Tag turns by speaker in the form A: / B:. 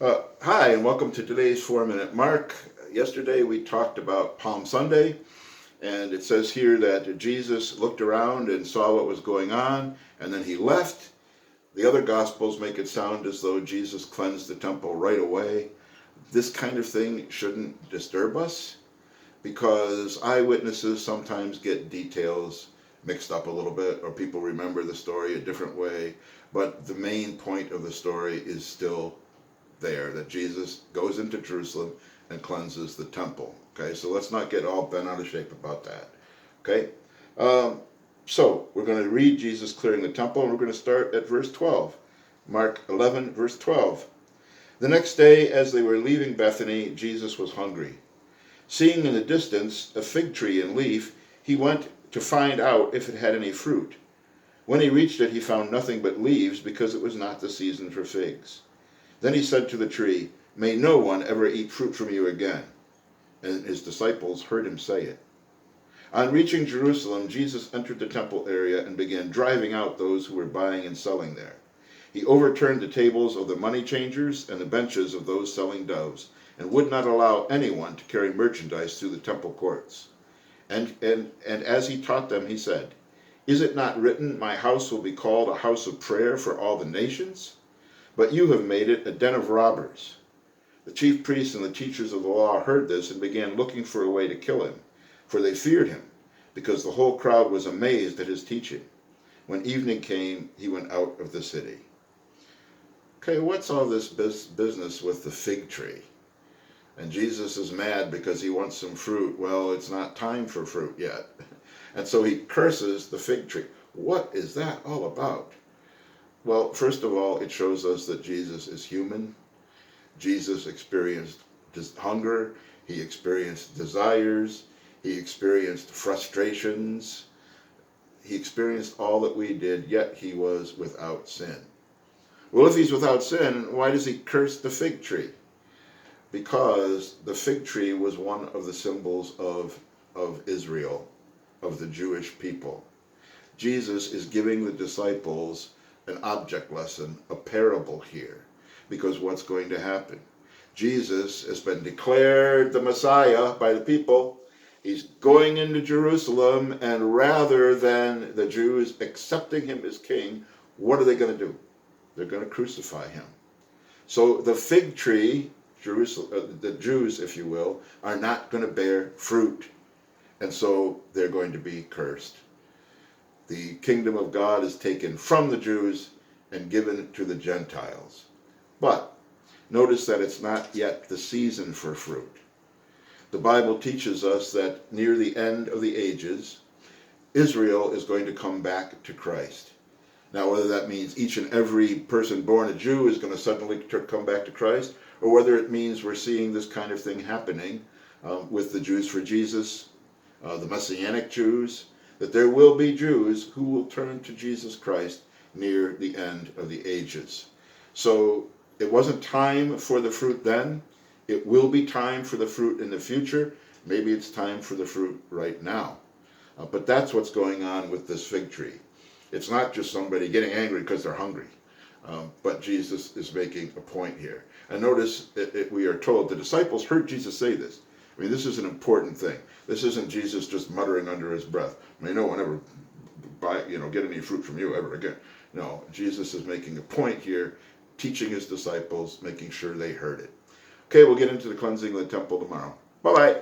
A: Hi, and welcome to today's 4-Minute Mark. Yesterday we talked about Palm Sunday, and it says here that Jesus looked around and saw what was going on, and then he left. The other Gospels make it sound as though Jesus cleansed the temple right away. This kind of thing shouldn't disturb us because eyewitnesses sometimes get details mixed up a little bit, or people remember the story a different way, but the main point of the story is still there, that Jesus goes into Jerusalem and cleanses the temple. Okay, so let's not get all bent out of shape about that. Okay, so we're going to read Jesus clearing the temple, and we're going to start at verse 12. Mark 11, verse 12. The next day, as they were leaving Bethany, Jesus was hungry. Seeing in the distance a fig tree in leaf, he went to find out if it had any fruit. When he reached it, he found nothing but leaves, because it was not the season for figs. Then he said to the tree, "May no one ever eat fruit from you again." And his disciples heard him say it. On reaching Jerusalem, Jesus entered the temple area and began driving out those who were buying and selling there. He overturned the tables of the money changers and the benches of those selling doves, and would not allow anyone to carry merchandise through the temple courts. And as he taught them, he said, "Is it not written, 'My house will be called a house of prayer for all the nations'? But you have made it a den of robbers." The chief priests and the teachers of the law heard this and began looking for a way to kill him, for they feared him, because the whole crowd was amazed at his teaching. When evening came, he went out of the city. Okay, what's all this business with the fig tree? And Jesus is mad because he wants some fruit. Well, it's not time for fruit yet. And so he curses the fig tree. What is that all about? Well, first of all, it shows us that Jesus is human. Jesus experienced hunger. He experienced desires. He experienced frustrations. He experienced all that we did, yet he was without sin. Well, if he's without sin, why does he curse the fig tree? Because the fig tree was one of the symbols of Israel, of the Jewish people. Jesus is giving the disciples an object lesson, a parable here, because what's going to happen? Jesus has been declared the Messiah by the people. He's going into Jerusalem, and rather than the Jews accepting him as king, what are they going to do? They're going to crucify him. So the fig tree, the Jews, if you will, are not going to bear fruit, and so they're going to be cursed. The kingdom of God is taken from the Jews and given to the Gentiles. But notice that it's not yet the season for fruit. The Bible teaches us that near the end of the ages, Israel is going to come back to Christ. Now, whether that means each and every person born a Jew is going to suddenly come back to Christ, or whether it means we're seeing this kind of thing happening with the Jews for Jesus, the Messianic Jews, that there will be Jews who will turn to Jesus Christ near the end of the ages. So it wasn't time for the fruit then. It will be time for the fruit in the future. Maybe it's time for the fruit right now. But that's what's going on with this fig tree. It's not just somebody getting angry because they're hungry. But Jesus is making a point here. And notice we are told the disciples heard Jesus say this. I mean, this is an important thing. This isn't Jesus just muttering under his breath, "May no one ever get any fruit from you ever again." No, Jesus is making a point here, teaching his disciples, making sure they heard it. Okay, we'll get into the cleansing of the temple tomorrow. Bye-bye.